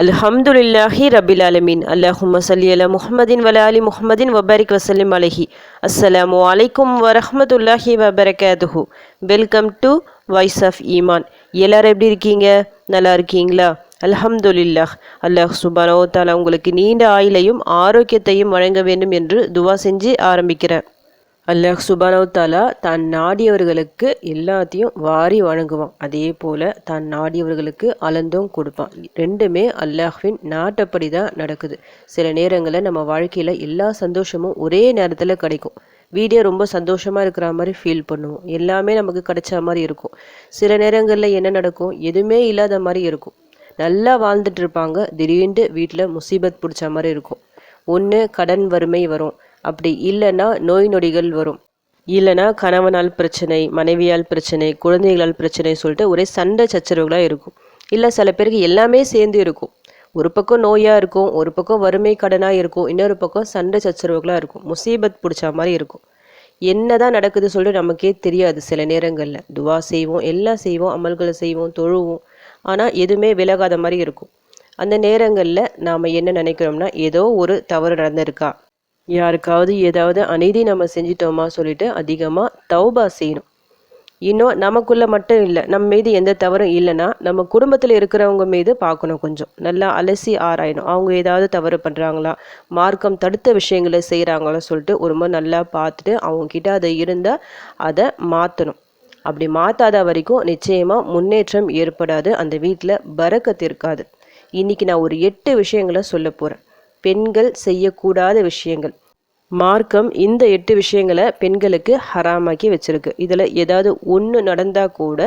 அல்ஹம்துலில்லாஹி ரபில் ஆலமீன். அல்லாஹும்ம ஸல்லி அலா முஹம்மதின் வ அலா ஆலி முஹம்மதின் வபாரிக் வசல்லிம் அலைஹி. அஸ்ஸலாமு அலைக்கும் வரஹ்மத்துல்லாஹி வபரகாத்துஹு. வெல்கம் டு வாய்ஸ் ஆஃப் ஈமான். எல்லாரும் எப்படி இருக்கீங்க? நல்லா இருக்கீங்களா? அல்ஹம்துலில்லாஹ். அல்லாஹ் சுப்ஹானஹு வ தஆலா உங்களுக்கு நீண்ட ஆயுளையும் ஆரோக்கியத்தையும் வழங்க வேண்டும் என்று துவா செஞ்சு ஆரம்பிக்கிறேன். அல்லாஹ் சுப்ஹானஹு தஆலா தான் நாடியவர்களுக்கு எல்லாத்தையும் வாரி வழங்குவான். அதே போல் தான் நாடியவர்களுக்கு அளந்தும் கொடுப்பான். ரெண்டுமே அல்லாஹ்வின் நாட்டப்படி தான் நடக்குது. சில நேரங்களில் நம்ம வாழ்க்கையில் எல்லா சந்தோஷமும் ஒரே நேரத்தில் கிடைக்கும். வீடே ரொம்ப சந்தோஷமாக இருக்கிற மாதிரி ஃபீல் பண்ணுவோம். எல்லாமே நமக்கு கிடைச்ச மாதிரி இருக்கும். சில நேரங்களில் என்ன நடக்கும்? எதுவுமே இல்லாத மாதிரி இருக்கும். நல்லா வாழ்ந்துட்டு இருப்பாங்க, திடீர்னு வீட்டில் முசீபத் பிடிச்ச மாதிரி இருக்கும். ஒன்று கடன் வறுமை வரும், அப்படி இல்லைன்னா நோய் நொடிகள் வரும், இல்லைன்னா கணவனால் பிரச்சனை, மனைவியால் பிரச்சனை, குழந்தைகளால் பிரச்சனை சொல்லிட்டு ஒரே சண்டை சச்சரவுகளாக இருக்கும். இல்லை சில பேருக்கு எல்லாமே சேர்ந்து இருக்கும். ஒரு பக்கம் நோயாக இருக்கும், ஒரு பக்கம் வறுமை கடனாக இருக்கும், இன்னொரு பக்கம் சண்டை சச்சரவுகளாக இருக்கும், முசீபத் பிடிச்ச மாதிரி இருக்கும். என்னதான் நடக்குது சொல்லிட்டு நமக்கே தெரியாது. சில நேரங்களில் துவா செய்வோம், எல்லாம் செய்வோம், அமல்களை செய்வோம், தொழுவோம், ஆனால் எதுவுமே விலகாத மாதிரி இருக்கும். அந்த நேரங்களில் நாம் என்ன நினைக்கிறோம்னா, ஏதோ ஒரு தவறு நடந்திருக்கா, யாருக்காவது ஏதாவது அநீதி நம்ம செஞ்சிட்டோமா சொல்லிட்டு அதிகமாக தௌபா செய்யணும். இன்னும் நமக்குள்ளே மட்டும் இல்லை, நம்ம மீது எந்த தவறும் இல்லைன்னா நம்ம குடும்பத்தில் இருக்கிறவங்க மீது பார்க்கணும். கொஞ்சம் நல்லா அலசி ஆராயணும். அவங்க ஏதாவது தவறு பண்ணுறாங்களா, மார்க்கம் தடுத்த விஷயங்களை செய்கிறாங்களா சொல்லிட்டு ஒரு முறை நல்லா பார்த்துட்டு அவங்கக்கிட்ட அதை இருந்தால் அதை மாற்றணும். அப்படி மாற்றாத வரைக்கும் நிச்சயமாக முன்னேற்றம் ஏற்படாது, அந்த வீட்டில் பரக்கத்து இருக்காது. இன்றைக்கி நான் ஒரு 8 விஷயங்களை சொல்ல போகிறேன். பெண்கள் செய்யக்கூடாத விஷயங்கள். மார்க்கம் இந்த 8 விஷயங்களை பெண்களுக்கு ஹராமாக்கி வச்சிருக்கு. இதில் ஏதாவது ஒன்று நடந்தால் கூட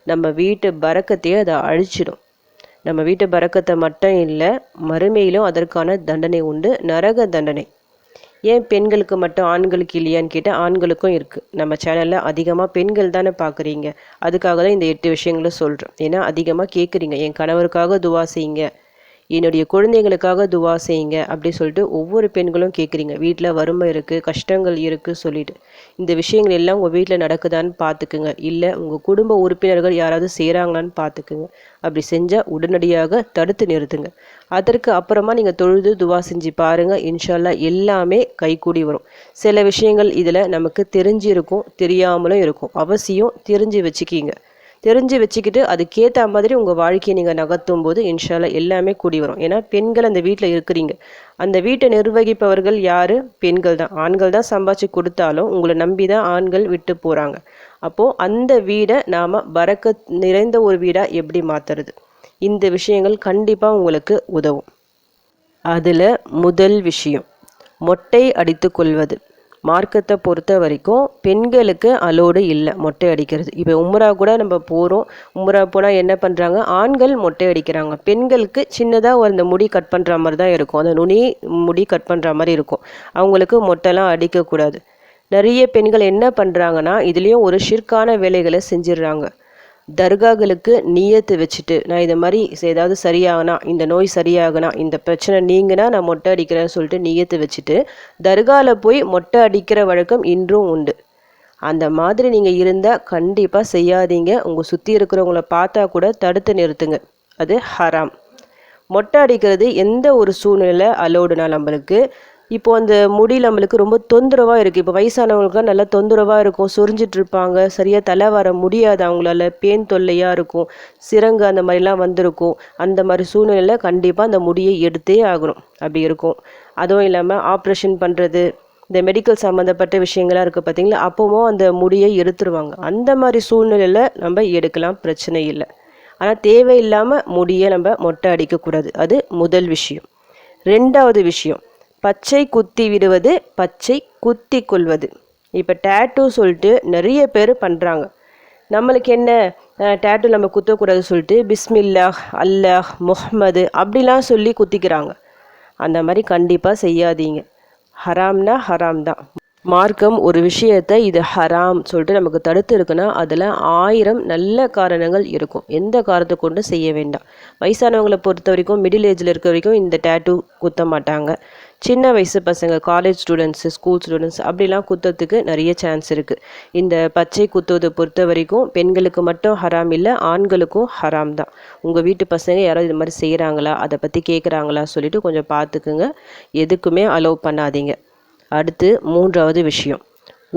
நம்ம வீட்டு பரக்கத்தையே அதை அழிச்சிடும். நம்ம வீட்டு பரக்கத்தை மட்டும் இல்லை, மறுமையிலும் அதற்கான தண்டனை உண்டு, நரக தண்டனை. ஏன் பெண்களுக்கு மட்டும் ஆண்களுக்கு இல்லையான்னு கேட்டால் ஆண்களுக்கும் இருக்குது. நம்ம சேனலில் அதிகமாக பெண்கள் தானே பார்க்குறீங்க. அதுக்காக தான் இந்த 8 விஷயங்களும் சொல்கிறோம். ஏன்னா அதிகமாக கேட்குறீங்க, என் கணவருக்காக துவா செய்யுங்க, என்னுடைய குழந்தைங்களுக்காக துவா செய்யுங்க அப்படி சொல்லிட்டு ஒவ்வொரு பெண்களும் கேட்குறீங்க. வீட்டில் வறுமை இருக்குது, கஷ்டங்கள் இருக்குது சொல்லிட்டு இந்த விஷயங்கள் எல்லாம் உங்கள் வீட்டில் நடக்குதான்னு பார்த்துக்குங்க. இல்லை உங்கள் குடும்ப உறுப்பினர்கள் யாராவது செய்கிறாங்களான்னு பார்த்துக்குங்க. அப்படி செஞ்சால் உடனடியாக தடுத்து நிறுத்துங்க. அதற்கு அப்புறமா நீங்கள் தொழுது துவா செஞ்சு பாருங்கள். இன்ஷா அல்லாஹ் எல்லாமே கைகூடி வரும். சில விஷயங்கள் இதில் நமக்கு தெரிஞ்சிருக்கும், தெரியாமலும் இருக்கும். அவசியம் தெரிஞ்சு வச்சுக்கிங்க. தெரிஞ்சு வச்சுக்கிட்டு அதுக்கேற்ற மாதிரி உங்கள் வாழ்க்கையை நீங்கள் நகர்த்தும் போது இன்ஷா அல்லாஹ் எல்லாமே கூடி வரும். ஏன்னா பெண்கள் அந்த வீட்டில் இருக்கிறீங்க. அந்த வீட்டை நிர்வகிப்பவர்கள் யார்? பெண்கள் தான். ஆண்கள் தான் சம்பாதிச்சு கொடுத்தாலும் உங்களை நம்பி தான் ஆண்கள் விட்டு போகிறாங்க. அப்போது அந்த வீடை நாம் பரக்கத் நிறைந்த ஒரு வீடாக எப்படி மாற்றுறது? இந்த விஷயங்கள் கண்டிப்பாக உங்களுக்கு உதவும். அதில் முதல் விஷயம், மொட்டை அடித்து கொள்வது. மார்க்கத்தை பொறுத்த வரைக்கும் பெண்களுக்கு அலோடு இல்லை மொட்டை அடிக்கிறது. இப்போ உம்ரா கூட நம்ம போகிறோம், உம்ரா போனால் என்ன பண்ணுறாங்க, ஆண்கள் மொட்டை அடிக்கிறாங்க. பெண்களுக்கு சின்னதாக ஒரு அந்த முடி கட் பண்ணுற மாதிரி தான் இருக்கும், அந்த நுனி முடி கட் பண்ணுற மாதிரி இருக்கும். அவங்களுக்கு மொட்டைலாம் அடிக்கக்கூடாது. நிறைய பெண்கள் என்ன பண்ணுறாங்கன்னா இதுலேயும் ஒரு ஷிர்கான வேலைகளை செஞ்சிடுறாங்க. தர்காக்களுக்கு நியத்து வச்சுட்டு நான் இதை மாதிரி ஏதாவது சரியாகனா, இந்த நோய் சரியாகனா, இந்த பிரச்சனை நீங்கினா நான் மொட்டை அடிக்கிறேன்னு சொல்லிட்டு நியத்து வச்சுட்டு தர்காவில் போய் மொட்டை அடிக்கிற வழக்கம் இன்றும் உண்டு. அந்த மாதிரி நீங்கள் இருந்தால் கண்டிப்பாக செய்யாதீங்க. உங்கள் சுற்றி இருக்கிறவங்கள பார்த்தா கூட தடுத்து நிறுத்துங்க. அது ஹராம். மொட்டை அடிக்கிறது எந்த ஒரு சூழ்நிலை அலோடுனா நம்மளுக்கு. இப்போது அந்த முடி நம்மளுக்கு ரொம்ப தொந்தரவாக இருக்குது. இப்போ வயசானவங்களுக்குலாம் நல்லா தொந்தரவாக இருக்கும், சொரிஞ்சிட்டு இருப்பாங்க, சரியாக தலை வர முடியாது, அவங்களால பேன் தொல்லையாக இருக்கும், சிரங்கு அந்த மாதிரிலாம் வந்திருக்கும். அந்த மாதிரி சூழ்நிலையில் கண்டிப்பாக அந்த முடியை எடுத்தே ஆகணும். அப்படி இருக்கும். அதுவும் இல்லாமல் ஆப்ரேஷன் பண்ணுறது, இந்த மெடிக்கல் சம்மந்தப்பட்ட விஷயங்களாக இருக்குது பார்த்தீங்களா, அப்போவும் அந்த முடியை எடுத்துருவாங்க. அந்த மாதிரி சூழ்நிலையில் நம்ம எடுக்கலாம், பிரச்சனை இல்லை. ஆனால் தேவையில்லாமல் முடியை நம்ம மொட்டை அடிக்கக்கூடாது. அது முதல் விஷயம். 2வது விஷயம், பச்சை குத்தி விடுவது, பச்சை குத்தி கொள்வது. இப்போ டேட்டூ சொல்லிட்டு நிறைய பேர் பண்ணுறாங்க. நம்மளுக்கு என்ன டேட்டூ நம்ம குத்தக்கூடாது சொல்லிட்டு பிஸ்மில்லாஹ், அல்லாஹ், முஹம்மது அப்படிலாம் சொல்லி குத்திக்கிறாங்க. அந்த மாதிரி கண்டிப்பாக செய்யாதீங்க. ஹராம்னா ஹராம் தான். மார்க்கம் ஒரு விஷயத்தை இது ஹராம் சொல்லிட்டு நமக்கு தடுத்து இருக்குன்னா அதில் 1000 நல்ல காரணங்கள் இருக்கும். எந்த காரணத்தை கொண்டு செய்ய வேண்டாம். வயசானவங்களை பொறுத்த வரைக்கும், மிடில் ஏஜில் இருக்க வரைக்கும் இந்த டேட்டூ குத்த மாட்டாங்க. சின்ன வயசு பசங்க, காலேஜ் ஸ்டூடெண்ட்ஸு, ஸ்கூல் ஸ்டூடெண்ட்ஸ் அப்படிலாம் குத்துறதுக்கு நிறைய சான்ஸ் இருக்குது. இந்த பச்சை குத்துவதை பொறுத்த வரைக்கும் பெண்களுக்கு மட்டும் ஹராம் இல்லை, ஆண்களுக்கும் ஹராம் தான். உங்கள் வீட்டு பசங்க யாராவது இது மாதிரி செய்கிறாங்களா, அதை பற்றி கேட்குறாங்களா சொல்லிட்டு கொஞ்சம் பார்த்துக்குங்க. எதுக்குமே அலோவ் பண்ணாதீங்க. அடுத்து 3வது விஷயம்,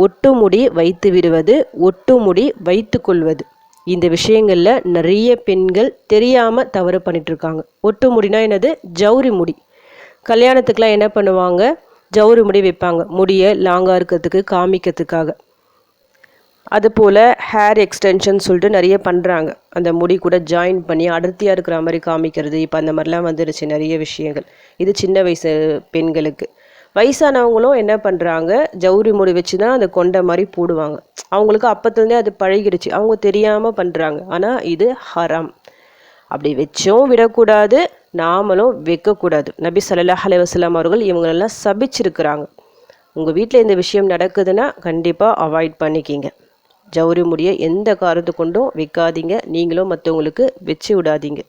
ஒட்டுமுடி வைத்து விடுவது, ஒட்டுமுடி வைத்து கொள்வது. இந்த விஷயங்களில் நிறைய பெண்கள் தெரியாமல் தவறு பண்ணிகிட்ருக்காங்க. ஒட்டு முடினா என்னது? ஜவுரி முடி. கல்யாணத்துக்கெலாம் என்ன பண்ணுவாங்க? ஜவுரி முடி வைப்பாங்க, முடியை லாங்காக இருக்கிறதுக்கு, காமிக்கிறதுக்காக. அதுபோல் ஹேர் எக்ஸ்டென்ஷன் சொல்லிட்டு நிறைய பண்ணுறாங்க. அந்த முடி கூட ஜாயின் பண்ணி அடர்த்தியாக இருக்கிற மாதிரி காமிக்கிறது. இப்போ அந்த மாதிரிலாம் வந்துருச்சு நிறைய விஷயங்கள். இது சின்ன வயசு பெண்களுக்கு. வயசானவங்களும் என்ன பண்ணுறாங்க? ஜவுரி முடி வச்சு தான் அந்த கொண்டை மாதிரி போடுவாங்க. அவங்களுக்கு அப்பத்துலேருந்தே அது பழகிடுச்சு, அவங்க தெரியாமல் பண்ணுறாங்க. ஆனால் இது ஹராம். அப்படி வச்சும் விடக்கூடாது, நாமளும் வைக்கக்கூடாது. நபி ஸல்லல்லாஹு அலைஹி வஸல்லம் அவர்கள் இவங்களெல்லாம் சபிச்சிருக்கிறாங்க. உங்கள் வீட்டில் இந்த விஷயம் நடக்குதுன்னா கண்டிப்பாக அவாய்ட் பண்ணிக்கிங்க. ஜவுரி முடியை எந்த காரணத்தை கொண்டும் வைக்காதீங்க, நீங்களும் மற்றவங்களுக்கு வச்சு விடாதீங்க.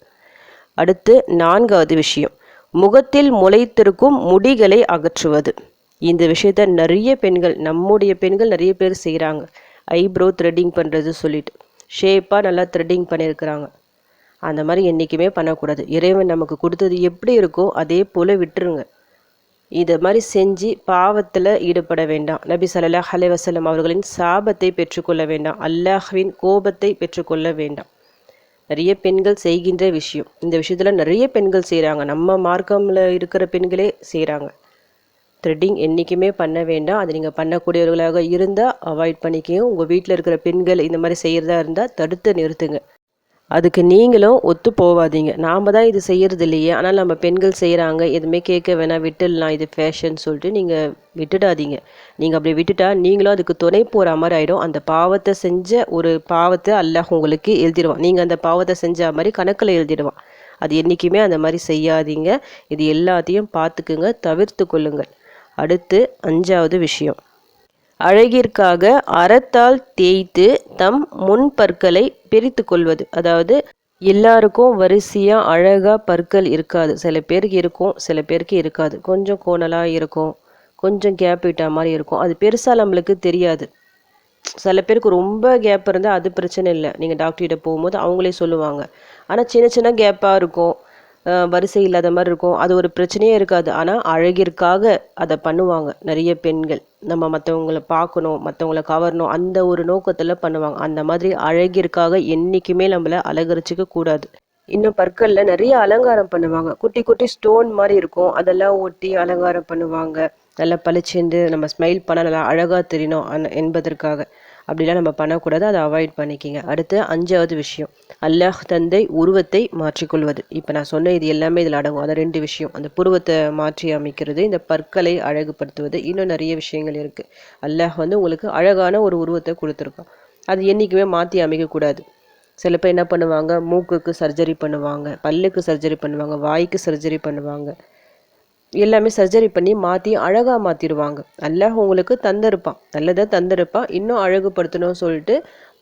அடுத்து 4வது விஷயம், முகத்தில் முளைத்திருக்கும் முடிகளை அகற்றுவது. இந்த விஷயத்த நிறைய பெண்கள், நம்முடைய பெண்கள் நிறைய பேர் செய்கிறாங்க. ஐப்ரோ த்ரெட்டிங் பண்ணுறது சொல்லிட்டு ஷேப்பாக நல்லா த்ரெட்டிங் பண்ணியிருக்கிறாங்க. அந்த மாதிரி என்றைக்குமே பண்ணக்கூடாது. இறைவன் நமக்கு கொடுத்தது எப்படி இருக்கோ அதே போல் விட்டுருங்க. இதை மாதிரி செஞ்சு பாவத்தில் ஈடுபட வேண்டாம். நபி ஸல்லல்லாஹு அலைஹி வஸல்லம் அவர்களின் சாபத்தை பெற்றுக்கொள்ள வேண்டாம், அல்லாஹ்வின் கோபத்தை பெற்றுக்கொள்ள வேண்டாம். நிறைய பெண்கள் செய்கின்ற விஷயம். இந்த விஷயத்தில் நிறைய பெண்கள் செய்கிறாங்க, நம்ம மார்க்கமில் இருக்கிற பெண்களே செய்கிறாங்க. த்ரெட்டிங் என்றைக்குமே பண்ண வேண்டாம். அது நீங்கள் பண்ணக்கூடியவர்களாக இருந்தால் அவாய்ட் பண்ணிக்கோங்க. உங்கள் வீட்டில் இருக்கிற பெண்கள் இந்த மாதிரி செய்கிறதா இருந்தால் தடுத்து நிறுத்துங்க. அதுக்கு நீங்களும் ஒத்து போவாதீங்க. நாம் தான் இது செய்கிறது இல்லையே, ஆனால் நம்ம பெண்கள் செய்கிறாங்க, எதுவுமே கேட்க வேணாம், விட்டுடலாம், இது ஃபேஷன் சொல்லிட்டு நீங்கள் விட்டுடாதீங்க. நீங்கள் அப்படி விட்டுட்டா நீங்களும் அதுக்கு துணை போகிற மாதிரி ஆகிடும். அந்த பாவத்தை செஞ்ச ஒரு பாவத்தை அல்லாஹ் உங்களுக்கு எழுதிடுவான். நீங்கள் அந்த பாவத்தை செஞ்ச மாதிரி கணக்கில் எழுதிடுவான். அது என்றைக்குமே அந்த மாதிரி செய்யாதீங்க. இது எல்லாத்தையும் பார்த்துக்குங்க, தவிர்த்து கொள்ளுங்கள். அடுத்து 5வது விஷயம், அழகிற்காக அறத்தால் தேய்த்து தம் முன்பற்களை பிரித்து கொள்வது. அதாவது எல்லாருக்கும் வரிசையாக அழகாக பற்கள் இருக்காது. சில பேருக்கு இருக்கும், சில பேருக்கு இருக்காது. கொஞ்சம் கோணலாக இருக்கும், கொஞ்சம் கேப் விட்ட மாதிரி இருக்கும். அது பெருசாக நம்மளுக்கு தெரியாது. சில பேருக்கு ரொம்ப கேப் இருந்தால் அது பிரச்சனை இல்லை, நீங்கள் டாக்டர்கிட்ட போகும்போது அவங்களே சொல்லுவாங்க. ஆனால் சின்ன சின்ன கேப்பாக இருக்கும், வரிசை இல்லாத மாதிரி இருக்கும், அது ஒரு பிரச்சனையே இருக்காது. ஆனால் அழகிற்காக அதை பண்ணுவாங்க நிறைய பெண்கள். நம்ம மற்றவங்கள பார்க்கணும், மற்றவங்கள கவரணும், அந்த ஒரு நோக்கத்தில் பண்ணுவாங்க. அந்த மாதிரி அழகிற்காக என்றைக்குமே நம்மளை அலங்கரிச்சிக்க கூடாது. இன்னும் பற்களில் நிறைய அலங்காரம் பண்ணுவாங்க. குட்டி குட்டி ஸ்டோன் மாதிரி இருக்கும், அதெல்லாம் ஒட்டி அலங்காரம் பண்ணுவாங்க. நல்லா பளிச்சுண்டு நம்ம ஸ்மைல் பண்ணால் நல்லா அழகாக தெரியணும் என்பதற்காக. அப்படிலாம் நம்ம பண்ணக்கூடாது, அதை அவாய்ட் பண்ணிக்கிங்க. அடுத்து 5வது விஷயம், அல்லாஹ் தந்தை உருவத்தை மாற்றிக்கொள்வது. இப்போ நான் சொன்ன இது எல்லாமே இதில் அடங்கும். அதை 2 விஷயம், அந்த புருவத்தை மாற்றி அமைக்கிறது, இந்த பற்களை அழகுபடுத்துவது, இன்னும் நிறைய விஷயங்கள் இருக்குது. அல்லாஹ் உங்களுக்கு அழகான ஒரு உருவத்தை கொடுத்துருக்கான். அது என்றைக்குமே மாற்றி அமைக்கக்கூடாது. சில பேர் என்ன பண்ணுவாங்க, மூக்குக்கு சர்ஜரி பண்ணுவாங்க, பல்லுக்கு சர்ஜரி பண்ணுவாங்க, வாய்க்கு சர்ஜரி பண்ணுவாங்க. எல்லாமே சர்ஜரி பண்ணி மாற்றி அழகாக மாற்றிடுவாங்க. அல்லாஹ் உங்களுக்கு தந்திருப்பான், நல்லதை தந்திருப்பான், இன்னும் அழகுபடுத்தணும்னு சொல்லிட்டு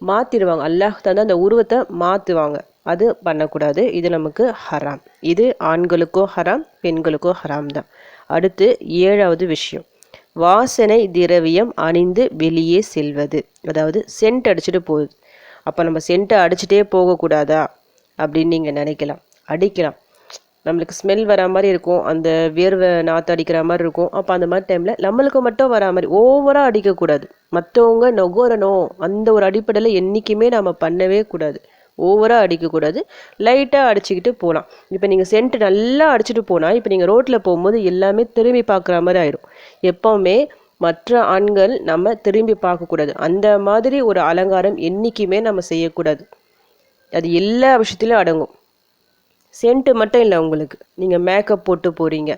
மாற்றிடுவாங்க. அல்லாஹ் தந்து அந்த உருவத்தை மாற்றுவாங்க. அது பண்ணக்கூடாது. இது நமக்கு ஹராம். இது ஆண்களுக்கோ ஹராம், பெண்களுக்கோ ஹராம் தான். அடுத்து 7வது விஷயம், வாசனை திரவியம் அணிந்து வெளியே செல்வது. அதாவது சென்ட் அடிச்சுட்டு போகுது. அப்போ நம்ம சென்ட்டை அடிச்சுட்டே போகக்கூடாதா அப்படின்னு நீங்கள் நினைக்கலாம். அடிக்கலாம், நம்மளுக்கு ஸ்மெல் வரா மாதிரி இருக்கும், அந்த வேர்வை நாற்று அடிக்கிற மாதிரி இருக்கும். அப்போ அந்த மாதிரி டைமில் நம்மளுக்கு மட்டும் வரா மாதிரி ஓவராக அடிக்கக்கூடாது. மற்றவங்க நுகரணும் அந்த ஒரு அடிப்படையில் என்றைக்குமே நம்ம பண்ணவே கூடாது. ஓவராக அடிக்கக்கூடாது, லைட்டாக அடிச்சுக்கிட்டு போகலாம். இப்போ நீங்கள் சென்ட் நல்லா அடிச்சுட்டு போனால் இப்போ நீங்கள் ரோட்டில் போகும்போது எல்லாமே திரும்பி பார்க்குற மாதிரி ஆயிடும். எப்போவுமே மற்ற ஆண்கள் நம்ம திரும்பி பார்க்கக்கூடாது. அந்த மாதிரி ஒரு அலங்காரம் என்றைக்குமே நம்ம செய்யக்கூடாது. அது எல்லா விஷயத்துலையும் அடங்கும். சென்ட்டு மட்டும் இல்லை, உங்களுக்கு நீங்கள் மேக்கப் போட்டு போகிறீங்க,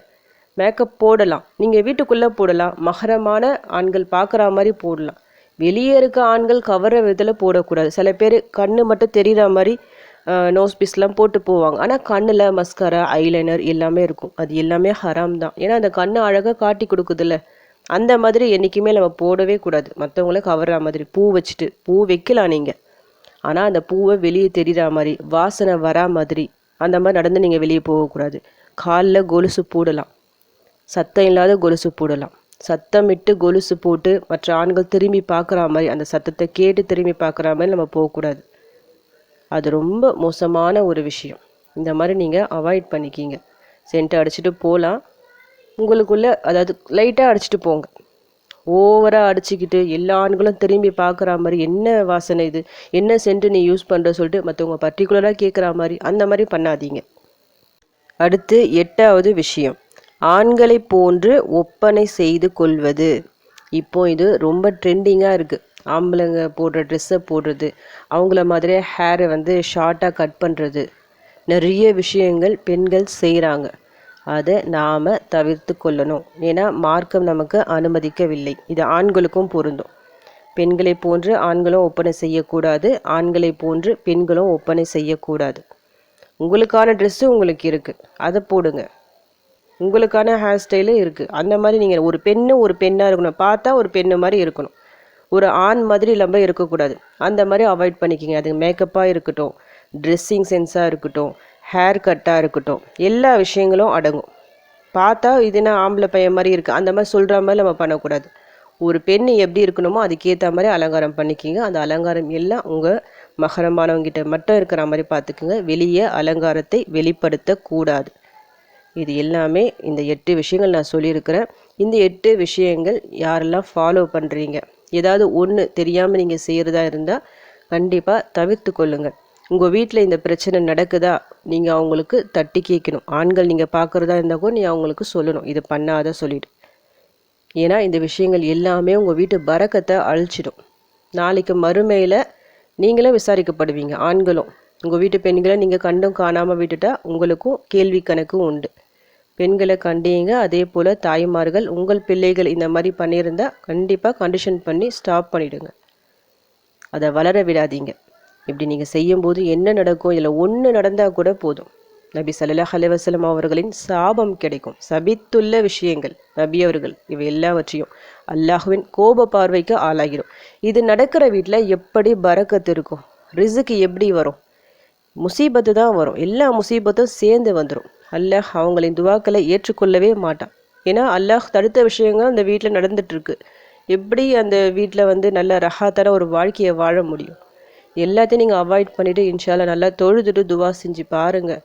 மேக்கப் போடலாம், நீங்கள் வீட்டுக்குள்ளே போடலாம், மகரமான ஆண்கள் பார்க்குற மாதிரி போடலாம். வெளியே இருக்க ஆண்கள் கவர விதத்தில் போடக்கூடாது. சில பேர் கண்ணு மட்டும் தெரிகிற மாதிரி நோஸ் பீஸ்லாம் போட்டு போவாங்க. ஆனால் கண்ணில் மஸ்காரா, ஐலைனர் எல்லாமே இருக்கும். அது எல்லாமே ஹராம் தான். ஏன்னா அந்த கண்ணை அழகாக காட்டி கொடுக்குதுல்ல, அந்த மாதிரி என்றைக்குமே நம்ம போடவே கூடாது. மற்றவங்கள கவர்ற மாதிரி பூ வச்சுட்டு, பூ வைக்கலாம் நீங்கள், ஆனால் அந்த பூவை வெளியே தெரிகிற மாதிரி, வாசனை வரா மாதிரி, அந்த மாதிரி நடந்து நீங்கள் வெளியே போகக்கூடாது. காலில் கொலுசு போடலாம், சத்தம் இல்லாத கொலுசு போடலாம். சத்தமிட்டு கொலுசு போட்டு மற்ற ஆண்கள் திரும்பி பார்க்குற மாதிரி, அந்த சத்தத்தை கேட்டு திரும்பி பார்க்குற மாதிரி நம்ம போகக்கூடாது. அது ரொம்ப மோசமான ஒரு விஷயம். இந்த மாதிரி நீங்கள் அவாய்ட் பண்ணிக்கிங்க. சென்ட் அடிச்சுட்டு போகலாம், உங்களுக்குள்ளே அதாவது லைட்டாக அடிச்சுட்டு போங்க. ஓவராக அடிச்சுக்கிட்டு எல்லா ஆண்களும் திரும்பி பார்க்குற மாதிரி, என்ன வாசனை இது, என்ன சென்ட் நீ யூஸ் பண்ணுற சொல்லிட்டு மற்றவங்க பர்டிகுலராக கேட்குற மாதிரி அந்த மாதிரி பண்ணாதீங்க. அடுத்து 8வது விஷயம், ஆண்களை போன்று ஒப்பனை செய்து கொள்வது. இப்போ இது ரொம்ப ட்ரெண்டிங்காக இருக்குது. ஆம்பளைங்க போடுற ட்ரெஸ்ஸை போடுறது, அவங்கள மாதிரியே ஹேரை வந்து ஷார்ட்டாக கட் பண்ணுறது, நிறைய விஷயங்கள் பெண்கள் செய்கிறாங்க. அதை நாம் தவிர்த்து கொள்ளணும். ஏன்னா மார்க்கம் நமக்கு அனுமதிக்கவில்லை. இது ஆண்களுக்கும் பொருந்தும். பெண்களை போன்று ஆண்களும் ஒப்பனை செய்யக்கூடாது, ஆண்களை போன்று பெண்களும் ஒப்பனை செய்யக்கூடாது. உங்களுக்கான ட்ரெஸ்ஸு உங்களுக்கு இருக்குது, அதை போடுங்க. உங்களுக்கான ஹேர் ஸ்டைலும் இருக்குது. அந்த மாதிரி நீங்கள் ஒரு பெண்ணாக இருக்கணும், பார்த்தா ஒரு பெண்ணு மாதிரி இருக்கணும். ஒரு ஆண் மாதிரி நம்ம இருக்கக்கூடாது. அந்த மாதிரி அவாய்ட் பண்ணிக்கிங்க. அது மேக்கப்பாக இருக்கட்டும், ட்ரெஸ்ஸிங் சென்ஸாக இருக்கட்டும், ஹேர் கட்டாக இருக்கட்டும், எல்லா விஷயங்களும் அடங்கும். பார்த்தா இது என்ன ஆம்பளை பையன் மாதிரி இருக்குது அந்த மாதிரி சொல்கிற மாதிரி நம்ம பண்ணக்கூடாது. ஒரு பெண் எப்படி இருக்கணுமோ அதுக்கேற்ற மாதிரி அலங்காரம் பண்ணிக்கிங்க. அந்த அலங்காரம் எல்லாம் உங்கள் மகரமானவங்கிட்ட மட்டும் இருக்கிற மாதிரி பார்த்துக்குங்க. வெளியே அலங்காரத்தை வெளிப்படுத்தக்கூடாது. இது எல்லாமே இந்த 8 விஷயங்கள் நான் சொல்லியிருக்கிறேன். இந்த 8 விஷயங்கள் யாரெல்லாம் ஃபாலோ பண்ணுறீங்க, ஏதாவது ஒன்று தெரியாமல் நீங்கள் செய்கிறதா இருந்தால் கண்டிப்பாக தவிர்த்து கொள்ளுங்கள். உங்கள் வீட்டில் இந்த பிரச்சனை நடக்குதா, நீங்கள் அவங்களுக்கு தட்டி கேட்கணும். ஆண்கள் நீங்கள் பார்க்குறதா இருந்தால் கூட நீங்கள் அவங்களுக்கு சொல்லணும், இது பண்ணாத சொல்லிவிட்டு. ஏன்னா இந்த விஷயங்கள் எல்லாமே உங்கள் வீட்டு பரக்கத்தை அழிச்சிடும். நாளைக்கு மறுமையில் நீங்களும் விசாரிக்கப்படுவீங்க. ஆண்களும் உங்கள் வீட்டு பெண்களை நீங்கள் கண்டும் காணாமல் விட்டுட்டா உங்களுக்கும் கேள்வி கணக்கும் உண்டு. பெண்களை கண்டீங்க. அதே போல் தாய்மார்கள் உங்கள் பிள்ளைகள் இந்த மாதிரி பண்ணியிருந்தால் கண்டிப்பாக கண்டிஷன் பண்ணி ஸ்டாப் பண்ணிவிடுங்க. அதை வளர விடாதீங்க. இப்படி நீங்கள் செய்யும்போது என்ன நடக்கும், இதில் ஒன்று நடந்தால் கூட போதும், நபி ஸல்லல்லாஹு அலைஹி வஸல்லம் அவர்களின் சாபம் கிடைக்கும். சபித்துள்ள விஷயங்கள் நபி அவர்கள் இவை எல்லாவற்றையும் அல்லாஹ்வின் கோப பார்வைக்கு ஆளாகிடும். இது நடக்கிற வீட்டில் எப்படி பரக்கத்து இருக்கும், ரிஸ்க் எப்படி வரும், முசீபத்து தான் வரும். எல்லா முசீபத்தும் சேர்ந்து வந்துடும். அல்லாஹ் அவங்களின் துவாக்களை ஏற்றுக்கொள்ளவே மாட்டான். ஏன்னா அல்லாஹ் தடுத்த விஷயங்கள் அந்த வீட்டில் நடந்துட்டுருக்கு. எப்படி அந்த வீட்டில் வந்து நல்ல ரஹாத்தான ஒரு வாழ்க்கையை வாழ முடியும்? எல்லாத்தையும் நீங்கள் அவாய்ட் பண்ணிவிட்டு இன்ஷால்லா நல்லா தொழுதுட்டு துவா செஞ்சு பாருங்கள்.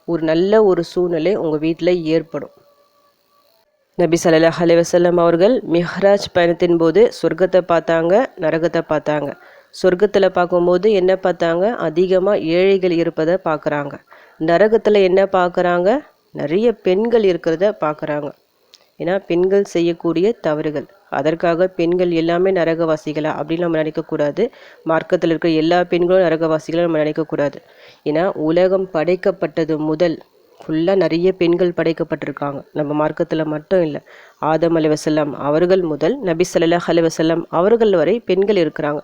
ஒரு நல்ல ஒரு சூழ்நிலை உங்கள் வீட்டில் ஏற்படும். நபி ஸல்லல்லாஹு அலைஹி வஸல்லம் அவர்கள் மிஹ்ராஜ் பயணத்தின் போது சொர்க்கத்தை பார்த்தாங்க, நரகத்தை பார்த்தாங்க. சொர்க்கத்தில் பார்க்கும்போது என்ன பார்த்தாங்க, அதிகமாக ஏழைகள் இருப்பதை பார்க்குறாங்க. நரகத்தில் என்ன பார்க்குறாங்க, நிறைய பெண்கள் இருக்கிறத பார்க்குறாங்க. ஏன்னா பெண்கள் செய்யக்கூடிய தவறுகள், அதற்காக பெண்கள் எல்லாமே நரகவாசிகளா அப்படின்னு நம்ம நினைக்கக்கூடாது. மார்க்கத்தில் இருக்கிற எல்லா பெண்களும் நரகவாசிகளும் நம்ம நினைக்கக்கூடாது. ஏன்னா உலகம் படைக்கப்பட்டது முதல் ஃபுல்லாக நிறைய பெண்கள் படைக்கப்பட்டிருக்காங்க. நம்ம மார்க்கத்தில் மட்டும் இல்லை, ஆதம் அலைஹிஸ்ஸலாம் அவர்கள் முதல் நபி ஸல்லல்லாஹு அலைஹி வஸல்லம் அவர்கள் வரை பெண்கள் இருக்கிறாங்க.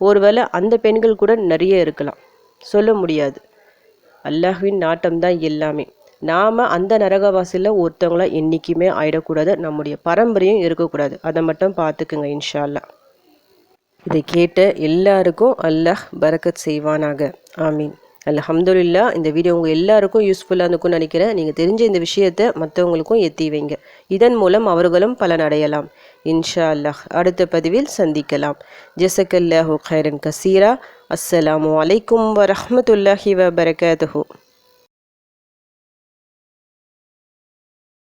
ஒருவேளை அந்த பெண்கள் கூட நிறைய இருக்கலாம், சொல்ல முடியாது. அல்லாஹ்வின் நாட்டம் தான் எல்லாமே. நாம் அந்த நரகவாசியில் ஒருத்தவங்கள என்றைக்குமே ஆயிடக்கூடாது, நம்முடைய பரம்பரையும் இருக்கக்கூடாது. அதை மட்டும் பார்த்துக்குங்க இன்ஷா அல்லாஹ். இதை கேட்ட எல்லாருக்கும் அல்லாஹ் பரக்கத் செய்வானாக. ஆமீன். அல்ஹம்துலில்லாஹ். இந்த வீடியோ உங்கள் எல்லாருக்கும் யூஸ்ஃபுல்லாக இருக்கும்னு நினைக்கிறேன். நீங்கள் தெரிஞ்ச இந்த விஷயத்தை மற்றவங்களுக்கும் எத்தி வைங்க. இதன் மூலம் அவர்களும் பலன் அடையலாம் இன்ஷா அல்லாஹ். அடுத்த பதிவில் சந்திக்கலாம். ஜஸக்கல்லாஹு கைரன் கசீரா. அஸ்ஸலாமு அலைக்கும் வரஹ்மத்துல்லாஹி வபரகாத்துஹு.